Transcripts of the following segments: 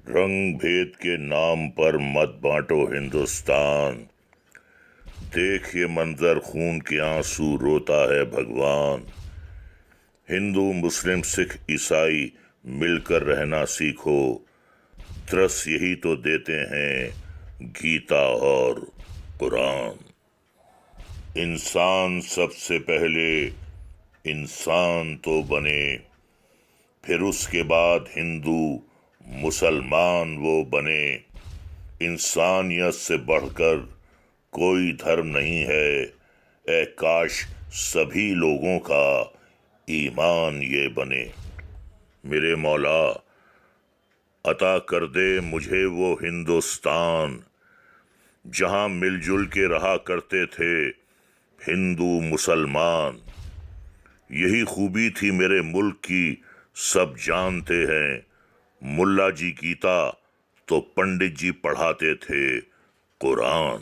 रंग भेद के नाम पर मत बांटो हिंदुस्तान। देख ये मंजर, खून के आंसू रोता है भगवान। हिंदू मुस्लिम सिख ईसाई मिलकर रहना सीखो। तरस यही तो देते हैं गीता और कुरान। इंसान सबसे पहले इंसान तो बने, फिर उसके बाद हिंदू मुसलमान वो बने। इंसानियत से बढ़कर कोई धर्म नहीं है, ए काश सभी लोगों का ईमान ये बने। मेरे मौला अता कर दे मुझे वो हिंदुस्तान, जहां मिलजुल के रहा करते थे हिंदू मुसलमान। यही खूबी थी मेरे मुल्क की, सब जानते हैं। मुल्ला जी गीता तो पंडित जी पढ़ाते थे कुरान।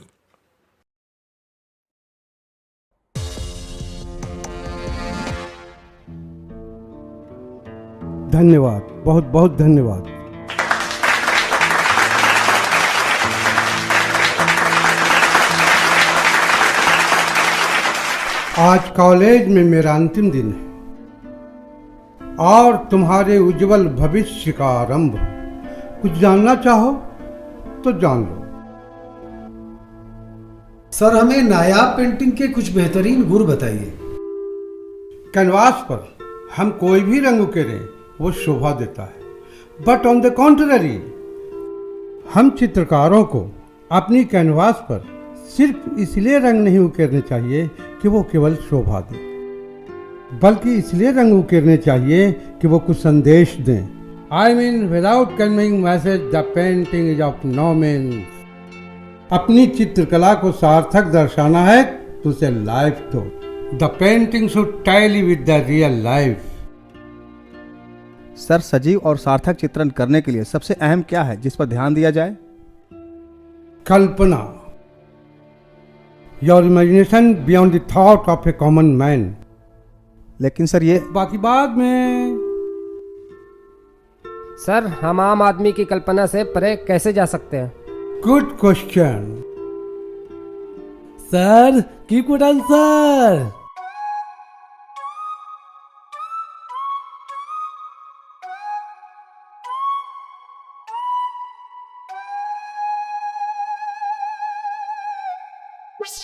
धन्यवाद, बहुत बहुत धन्यवाद। आज कॉलेज में मेरा अंतिम दिन है और तुम्हारे उज्जवल भविष्य का आरंभ। कुछ जानना चाहो तो जान लो। सर, हमें नायाब पेंटिंग के कुछ बेहतरीन गुर बताइए। कैनवास पर हम कोई भी रंग उकेरें वो शोभा देता है, बट ऑन द कॉन्ट्ररी हम चित्रकारों को अपनी कैनवास पर सिर्फ इसलिए रंग नहीं उकेरने चाहिए कि वो केवल शोभा दे, बल्कि इसलिए रंग उकेरने चाहिए कि वो कुछ संदेश दें। I mean without conveying message the painting is of no means. अपनी चित्रकला को सार्थक दर्शाना है तो उसे लाइफ दो। The painting should tally with the real life. Sir, सजीव और सार्थक चित्रण करने के लिए सबसे अहम क्या है जिस पर ध्यान दिया जाए? कल्पना, your imagination beyond the thought of a common man. लेकिन सर ये बाकी बाद में। सर, हम आम आदमी की कल्पना से परे कैसे जा सकते हैं? Good question. Sir, keep good answer.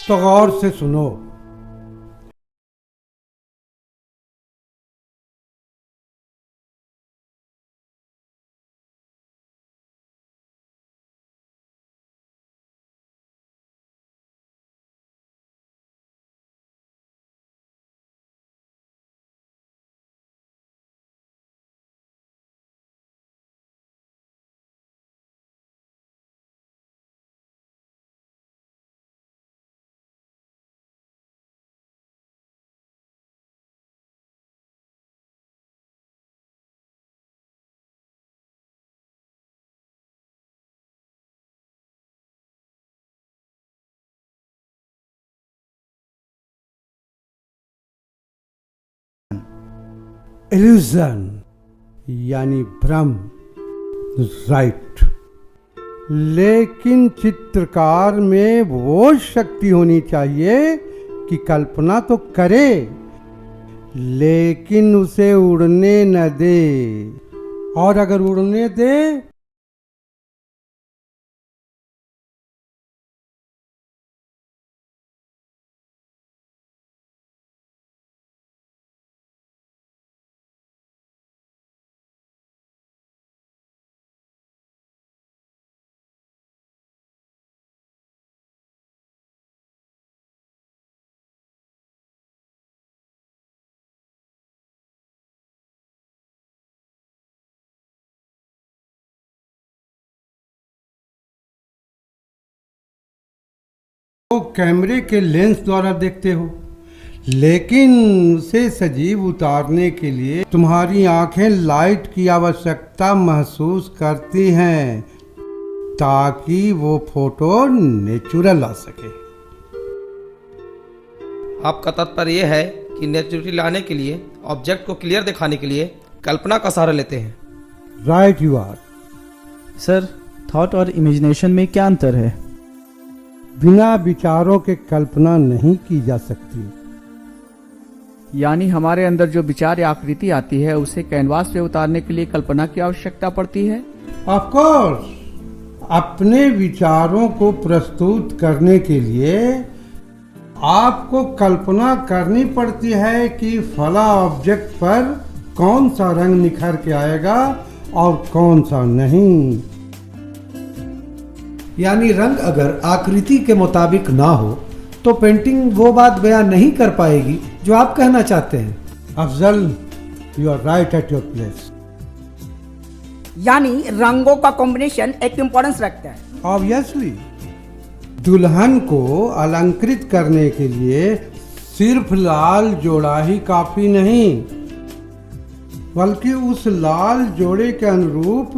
तो गौर से सुनो। इल्यूजन यानी भ्रम, राइट। लेकिन चित्रकार में वो शक्ति होनी चाहिए कि कल्पना तो करे लेकिन उसे उड़ने न दे, और अगर उड़ने दे तो कैमरे के लेंस द्वारा देखते हो, लेकिन उसे सजीव उतारने के लिए तुम्हारी आंखें लाइट की आवश्यकता महसूस करती हैं ताकि वो फोटो नेचुरल आ सके। आपका तात्पर्य यह है कि नेचुरलिटी लाने के लिए, ऑब्जेक्ट को क्लियर दिखाने के लिए कल्पना का सहारा लेते हैं। Right you are. Sir, thought और इमेजिनेशन में क्या अंतर है? बिना विचारों के कल्पना नहीं की जा सकती। यानी हमारे अंदर जो विचार या आकृति आती है उसे कैनवास पे उतारने के लिए कल्पना की आवश्यकता पड़ती है। ऑफ कोर्स, अपने विचारों को प्रस्तुत करने के लिए आपको कल्पना करनी पड़ती है कि फला ऑब्जेक्ट पर कौन सा रंग निखर के आएगा और कौन सा नहीं। यानी रंग अगर आकृति के मुताबिक ना हो तो पेंटिंग वो बात बयान नहीं कर पाएगी जो आप कहना चाहते हैं। Afzal, you are right at your place. यानी रंगों का कॉम्बिनेशन एक इम्पोर्टेंस रखता है। ऑब्वियसली, दुल्हन को अलंकृत करने के लिए सिर्फ लाल जोड़ा ही काफी नहीं, बल्कि उस लाल जोड़े के अनुरूप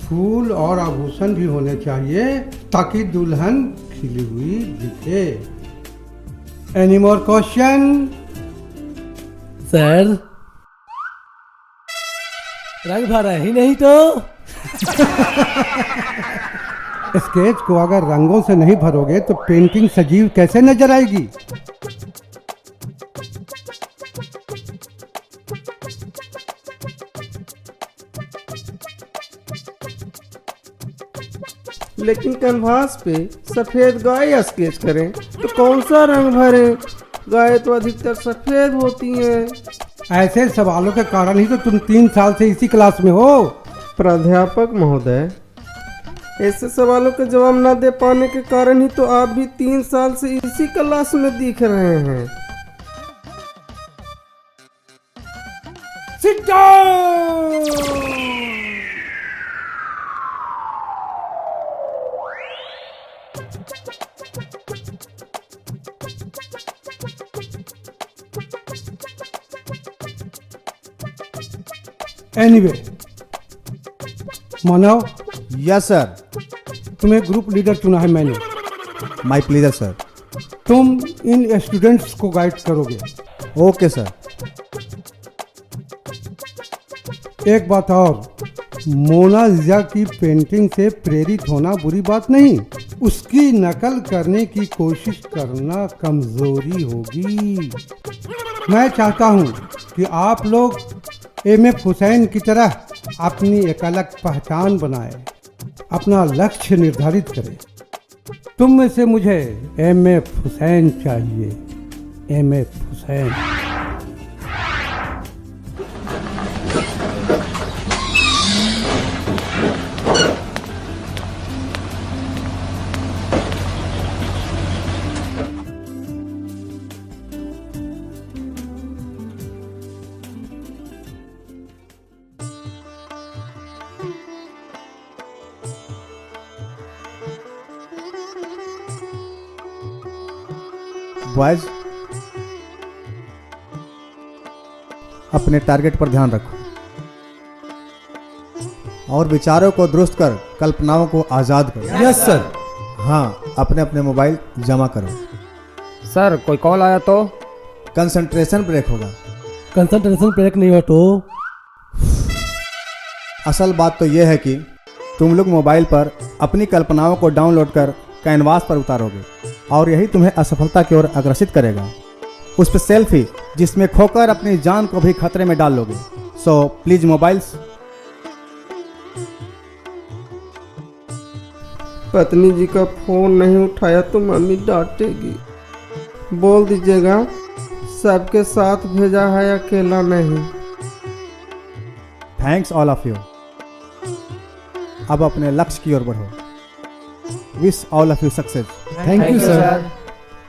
फूल और आभूषण भी होने चाहिए ताकि दुल्हन खिली हुई दिखे। Any more question? सर, रंग भरा ही नहीं तो? स्केच को अगर रंगों से नहीं भरोगे तो पेंटिंग सजीव कैसे नजर आएगी? लेकिन कैनवास पे सफेद गाय स्केच करें तो कौन सा रंग भरें? गाय तो अधिकतर सफेद होती हैं। ऐसे सवालों के कारण ही तो तुम 3 साल से इसी क्लास में हो। प्राध्यापक महोदय, ऐसे सवालों के जवाब न दे पाने के कारण ही तो आप भी 3 साल से इसी क्लास में दिख रहे हैं। Sit down! एनीवे, मानव, यस सर। तुम्हें ग्रुप लीडर चुना है मैंने। My pleaser sir. तुम इन स्टूडेंट्स को गाइड करोगे। Okay sir. एक बात और, मोनालिसा की पेंटिंग से प्रेरित होना बुरी बात नहीं, उसकी नकल करने की कोशिश करना कमजोरी होगी। मैं चाहता हूं कि आप लोग एमएफ हुसैन की तरह अपनी एक अलग पहचान बनाए, अपना लक्ष्य निर्धारित करें। तुम में से मुझे एमएफ हुसैन चाहिए, एमएफ हुसैन। बॉयज, अपने टारगेट पर ध्यान रखो और विचारों को दुरुस्त कर कल्पनाओं को आज़ाद करो। Yes sir. हाँ, अपने अपने मोबाइल जमा करो। सर, कोई कॉल आया तो? कंसंट्रेशन ब्रेक होगा। कंसंट्रेशन ब्रेक नहीं हो तो? असल बात तो यह है कि तुम लोग मोबाइल पर अपनी कल्पनाओं को डाउनलोड कर कैनवास पर उतारोगे और यही तुम्हें असफलता की ओर अग्रसित करेगा। उस पर सेल्फी जिसमें खोकर अपनी जान को भी खतरे में डाल लोगे। So please mobiles. पत्नी जी का फोन नहीं उठाया तो मम्मी डांटेगी। बोल दीजिएगा सबके साथ भेजा है, अकेला नहीं। Thanks all of you. अब अपने लक्ष्य की ओर बढ़ो। Wish all of you success. Thank you sir.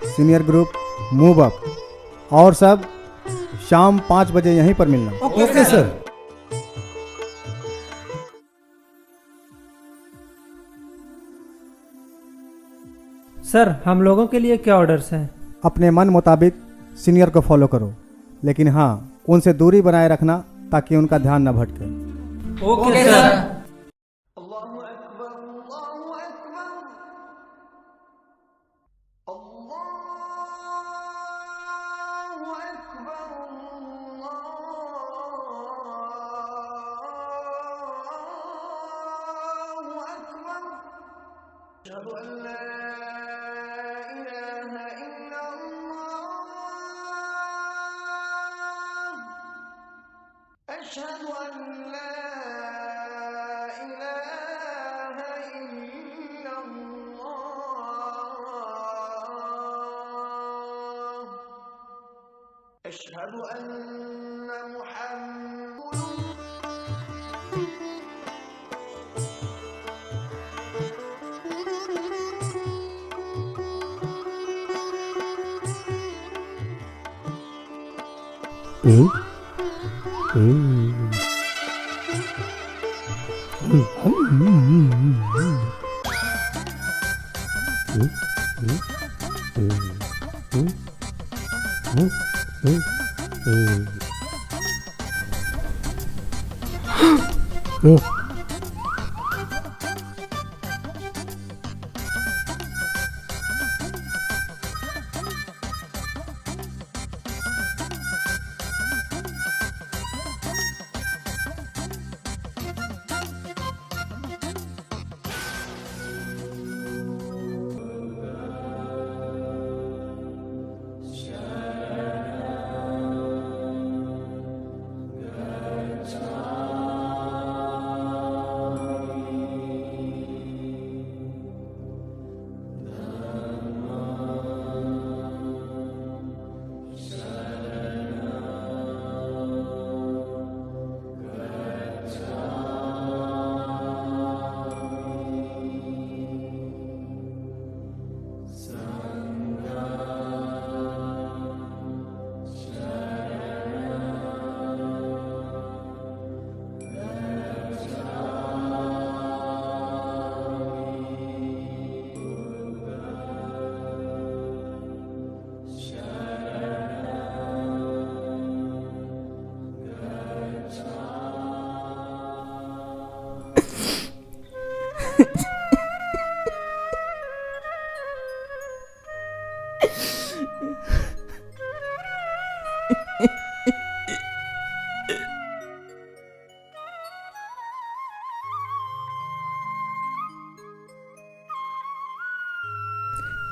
Senior group move up. और सब शाम 5 बजे यहीं पर मिलना। Okay sir. सर, हम लोगों के लिए क्या ऑर्डर्स हैं? अपने मन मुताबिक सीनियर को फॉलो करो, लेकिन हाँ, उनसे दूरी बनाए रखना ताकि उनका ध्यान न भटके। Okay sir.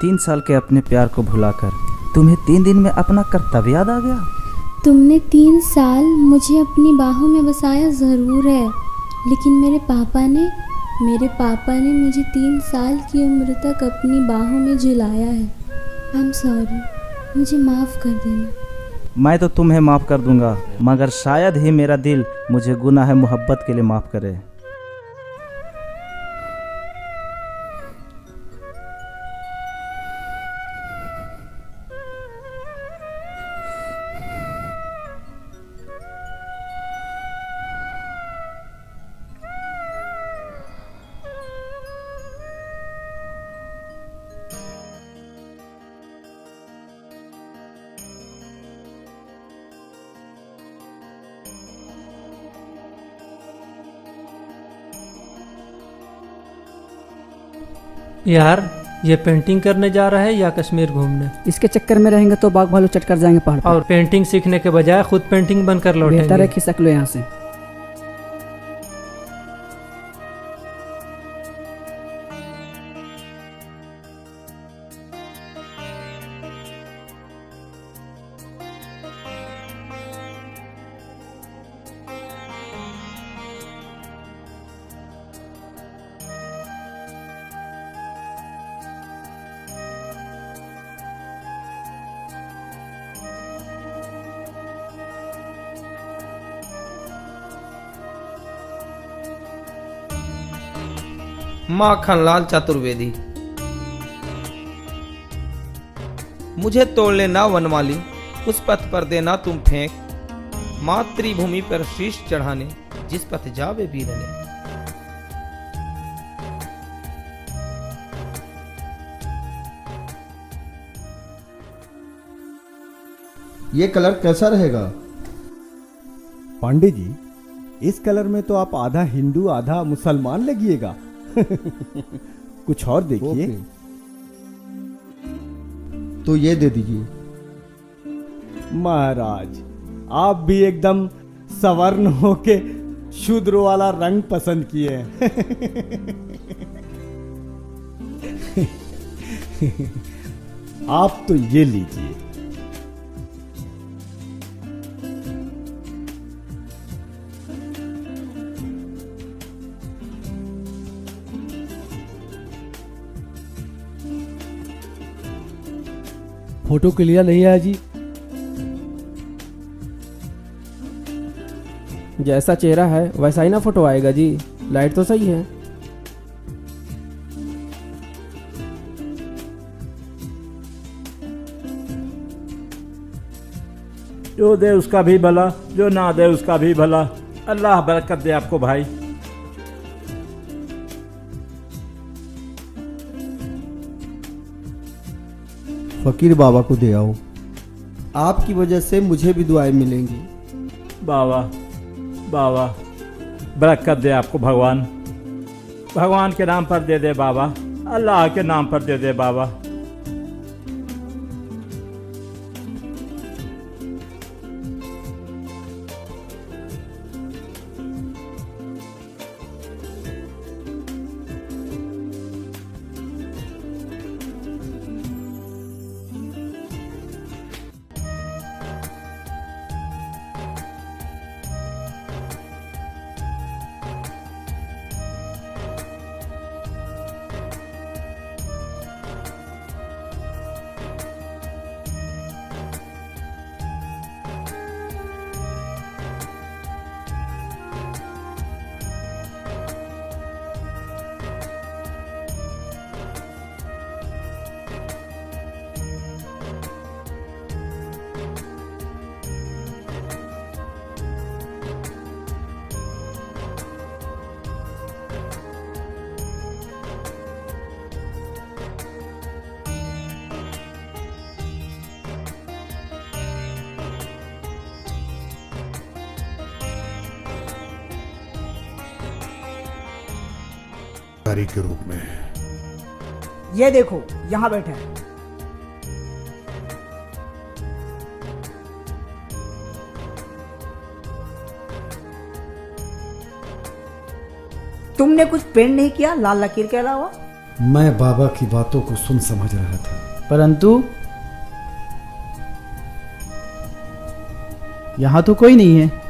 तीन साल के अपने प्यार को भुलाकर तुम्हें 3 दिन में अपना कर्तव्य याद आ गया। तुमने 3 साल मुझे अपनी बाहों में बसाया ज़रूर है, लेकिन मेरे पापा ने मुझे 3 साल की उम्र तक अपनी बाहों में झुलाया है। आई एम सॉरी, मुझे माफ़ कर देना। मैं तो तुम्हें माफ़ कर दूंगा, मगर शायद ही मेरा दिल मुझे गुनाह मोहब्बत के लिए माफ़ करे। यार, ये पेंटिंग करने जा रहा है या कश्मीर घूमने? इसके चक्कर में रहेंगे तो बाघ भालू चट कर जाएंगे पहाड़ पर। और पेंटिंग सीखने के बजाय खुद पेंटिंग बनकर लौटेंगे। बेहतर है खिसक लो यहाँ से। माखनलाल चतुर्वेदी। मुझे तोड़ लेना वनमाली, उस पथ पर देना तुम फेंक, मातृभूमि पर शीश चढ़ाने जिस पथ जावे वीरने। ये कलर कैसा रहेगा? पांडे जी, इस कलर में तो आप आधा हिंदू आधा मुसलमान लगिएगा। कुछ और देखिए। तो ये दे दीजिए। महाराज, आप भी एकदम सवर्ण होके शूद्र वाला रंग पसंद किए। आप तो ये लीजिए। फोटो क्लियर नहीं है जी। जैसा चेहरा है वैसा ही ना फोटो आएगा जी। लाइट तो सही है। जो दे उसका भी भला, जो ना दे उसका भी भला। अल्लाह बरकत दे आपको भाई। फकीर बाबा को दे आओ। आपकी वजह से मुझे भी दुआएं मिलेंगी। बाबा बाबा बरकत दे आपको भगवान। भगवान के नाम पर दे दे बाबा, अल्लाह के नाम पर दे दे बाबा। के रूप में ये देखो यहां बैठा है। तुमने कुछ पेंट नहीं किया लाल लकीर के अलावा? मैं बाबा की बातों को सुन समझ रहा था, परंतु यहाँ तो कोई नहीं है।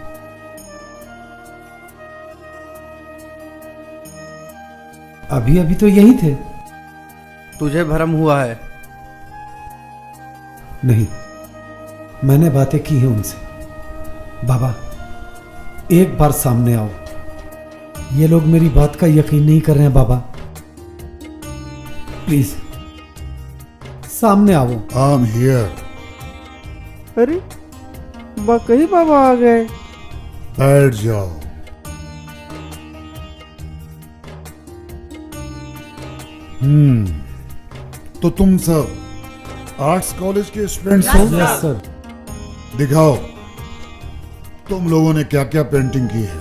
अभी अभी तो यही थे। तुझे भ्रम हुआ है। नहीं, मैंने बातें की हैं उनसे। बाबा एक बार सामने आओ। ये लोग मेरी बात का यकीन नहीं कर रहे हैं बाबा, प्लीज सामने आओ। I am here. अरे वाकई बाबा आ गए। बैठ जाओ। तो तुम सब आर्ट्स कॉलेज के स्टूडेंट्स हो? Yes sir. दिखाओ तुम लोगों ने क्या क्या पेंटिंग की है।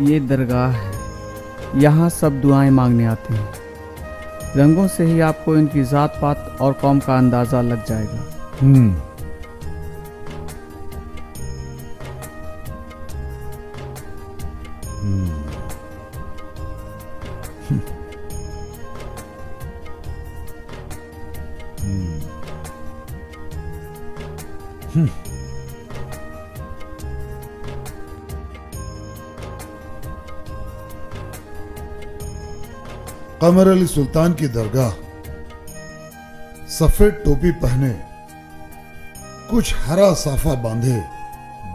ये दरगाह है, यहाँ सब दुआएं मांगने आते हैं। रंगों से ही आपको इनकी जात पात और कौम का अंदाजा लग जाएगा। कमर अली सुल्तान की दरगाह, सफेद टोपी पहने, कुछ हरा साफा बांधे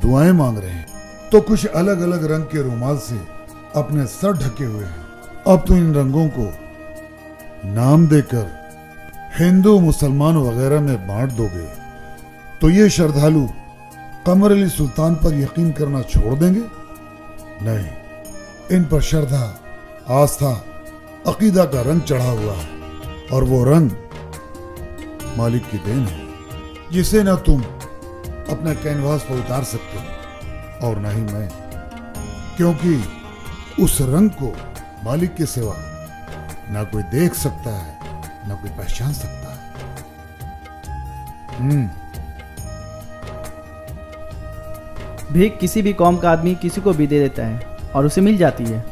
दुआएं मांग रहे हैं, तो कुछ अलग अलग रंग के रुमाल से अपने सर ढके हुए हैं। अब तो इन रंगों को नाम देकर हिंदू मुसलमान वगैरह में बांट दोगे तो ये श्रद्धालु कमर अली सुल्तान पर यकीन करना छोड़ देंगे? नहीं, इन पर श्रद्धा, आस्था, अकीदा का रंग चढ़ा हुआ है और वो रंग मालिक की देन है, जिसे ना तुम अपने कैनवास पर उतार सकते हो और ना ही मैं, क्योंकि उस रंग को मालिक के सिवा ना कोई देख सकता है ना कोई पहचान सकता है। भीख किसी भी कौम का आदमी किसी को भी दे देता है, और उसे मिल जाती है।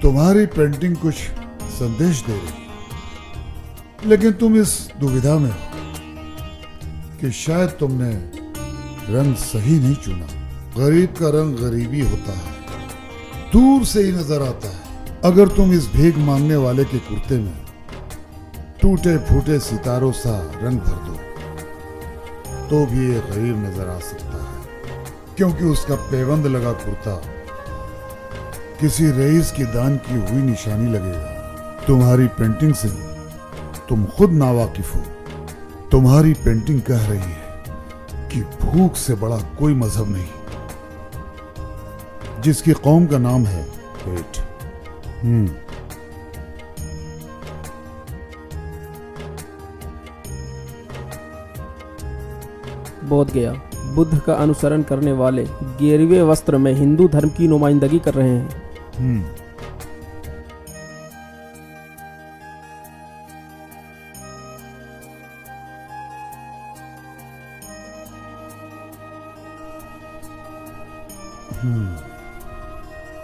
तुम्हारी पेंटिंग कुछ संदेश दे रही है, लेकिन तुम इस दुविधा में हो कि शायद तुमने रंग सही नहीं चुना। गरीब का रंग गरीबी होता है, दूर से ही नजर आता है। अगर तुम इस भीख मांगने वाले के कुर्ते में टूटे फूटे सितारों सा रंग भर दो तो भी ये गरीब नजर आ सकता है, क्योंकि उसका पेबंद लगा कुर्ता किसी रईस की दान की हुई निशानी लगेगा। तुम्हारी पेंटिंग से तुम खुद नावाकिफ हो। तुम्हारी पेंटिंग कह रही है कि भूख से बड़ा कोई मजहब नहीं, जिसकी कौम का नाम है पेट। बोध गया। बुद्ध का अनुसरण करने वाले गेरुए वस्त्र में हिंदू धर्म की नुमाइंदगी कर रहे हैं।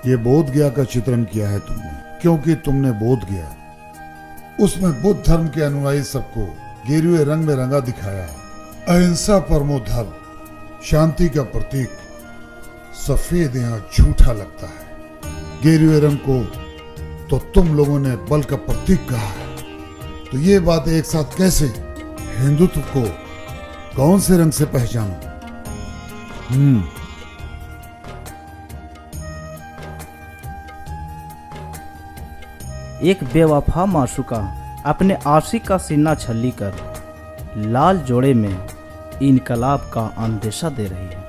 ये बोध गया का चित्रण किया है तुमने, क्योंकि तुमने बोध गया उसमें बुद्ध धर्म के अनुयायी सबको गेरुए रंग में रंगा दिखाया है। अहिंसा परमो धर्म, शांति का प्रतीक सफेद यहाँ झूठा लगता है। गेरुए रंग को तो तुम लोगों ने बल का प्रतीक कहा है, तो ये बात एक साथ कैसे? हिंदुत्व को कौन से रंग से पहचानूं? एक बेवफा माशूका अपने आशिक का सीना छल्ली कर लाल जोड़े में इनकलाब का अंदेशा दे रही है।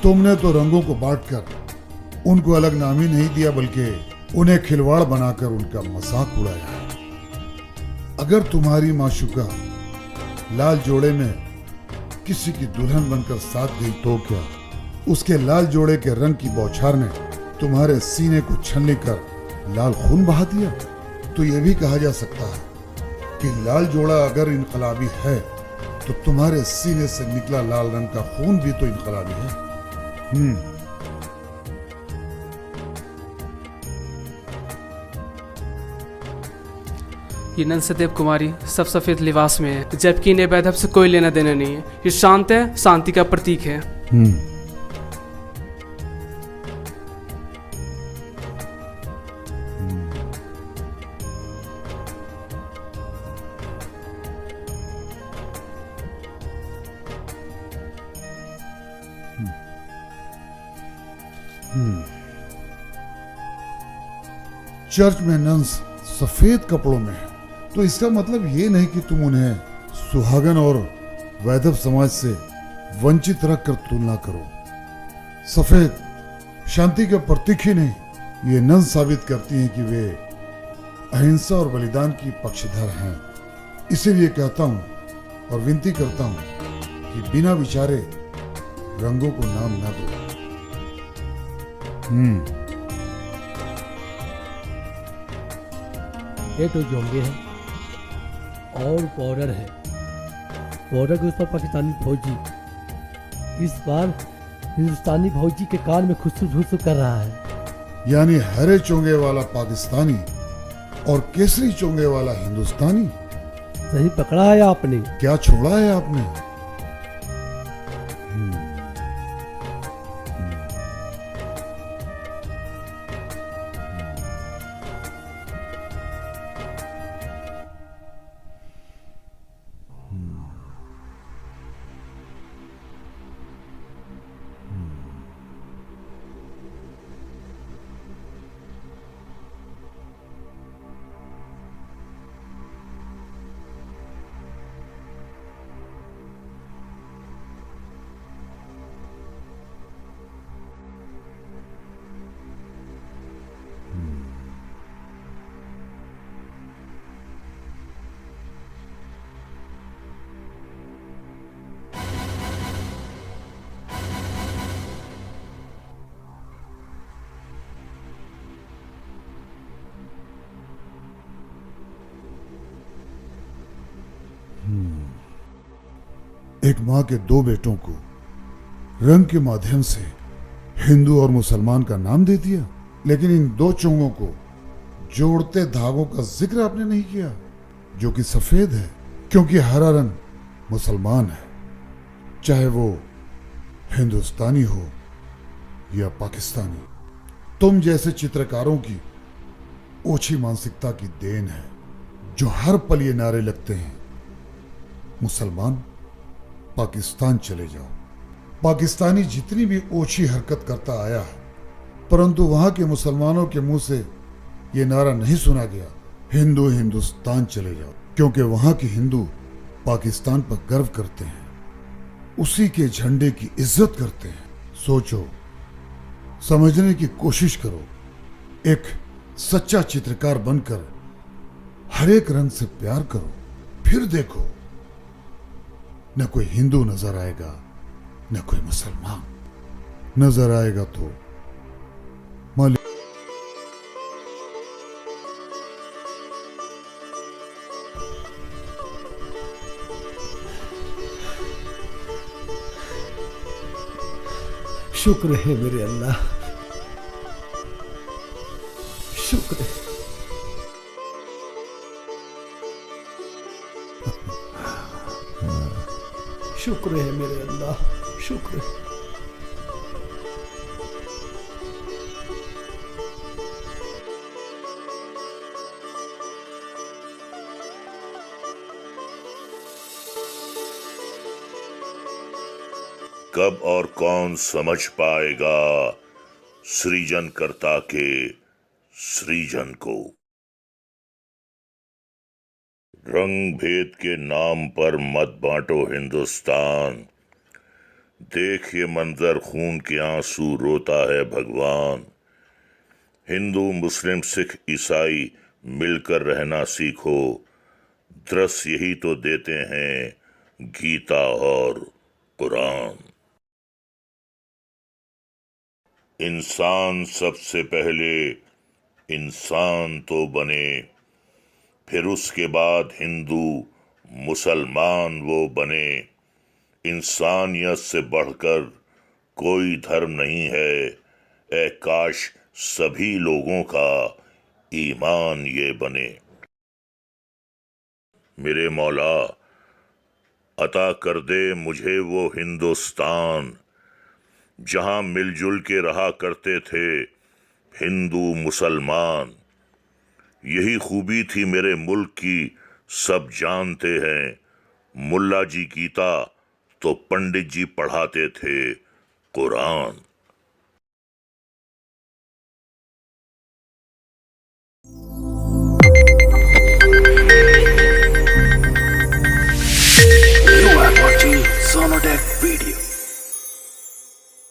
तुमने तो रंगों को बांटकर उनको अलग नाम ही नहीं दिया, बल्कि उन्हें खिलवाड़ बनाकर उनका मजाक उड़ाया है। अगर तुम्हारी माशूका लाल जोड़े में किसी की दुल्हन बनकर साथ गई तो क्या उसके लाल जोड़े के रंग की बौछार ने तुम्हारे सीने को छलनी कर लाल खून बहा दिया? तो यह भी कहा जा सकता है कि लाल जोड़ा अगर इनकलाबी है तो तुम्हारे सीने से निकला लाल रंग का खून भी तो इनकलाबी है। ये नंसदेव कुमारी सब सफेद लिबास में है, जबकि इन्हें वैधव से कोई लेना देना नहीं है। ये शांत है, शांति का प्रतीक है। चर्च में नन्स सफेद कपड़ों में है, तो इसका मतलब ये नहीं कि तुम उन्हें सुहागन और वैधव समाज से वंचित रखकर तुलना करो। सफेद शांति का प्रतीक ही नहीं, ये नन्स साबित करती हैं कि वे अहिंसा और बलिदान की पक्षधर हैं। इसीलिए कहता हूं और विनती करता हूं कि बिना विचारे रंगों को नाम ना दो। ये तो जोंगे है और बॉर्डर है, बॉर्डर के उस पर पाकिस्तानी फौजी इस बार हिंदुस्तानी फौजी के कान में खुशबू कर रहा है। यानी हरे चोंगे वाला पाकिस्तानी और केसरी चोंगे वाला हिंदुस्तानी। सही पकड़ा है आपने। क्या छोड़ा है आपने? एक माँ के दो बेटों को रंग के माध्यम से हिंदू और मुसलमान का नाम दे दिया, लेकिन इन दो चोंगों को जोड़ते धागों का जिक्र आपने नहीं किया, जो कि सफेद है, क्योंकि हरा रंग मुसलमान है, चाहे वो हिंदुस्तानी हो या पाकिस्तानी। तुम जैसे चित्रकारों की ओछी मानसिकता की देन है, जो हर पल ये नारे लगते हैं, मुसलमान पाकिस्तान चले जाओ। पाकिस्तानी जितनी भी ओछी हरकत करता आया है, परंतु वहां के मुसलमानों के मुंह से ये नारा नहीं सुना गया, हिंदू हिंदुस्तान चले जाओ, क्योंकि वहां के हिंदू पाकिस्तान पर गर्व करते हैं, उसी के झंडे की इज्जत करते हैं। सोचो, समझने की कोशिश करो, एक सच्चा चित्रकार बनकर हर एक रंग से प्यार करो, फिर देखो न कोई हिंदू नजर आएगा, न कोई मुसलमान नजर आएगा, तो मालिक। शुक्र है मेरे अल्लाह, शुक्र है। शुक्र है मेरे अल्लाह, शुक्र है। कब और कौन समझ पाएगा सृजनकर्ता के सृजन को। रंग भेद के नाम पर मत बांटो हिंदुस्तान, देख ये मंजर खून के आंसू रोता है भगवान। हिंदू मुस्लिम सिख ईसाई मिलकर रहना सीखो, दृश्य यही तो देते हैं गीता और कुरान। इंसान सबसे पहले इंसान तो बने, फिर उसके बाद हिंदू मुसलमान वो बने। इंसानियत से बढ़कर कोई धर्म नहीं है, ए काश सभी लोगों का ईमान ये बने। मेरे मौला अता कर दे मुझे वो हिंदुस्तान, जहां मिलजुल के रहा करते थे हिंदू मुसलमान। यही खूबी थी मेरे मुल्क की सब जानते हैं, मुल्ला जी गीता तो पंडित जी पढ़ाते थे कुरान।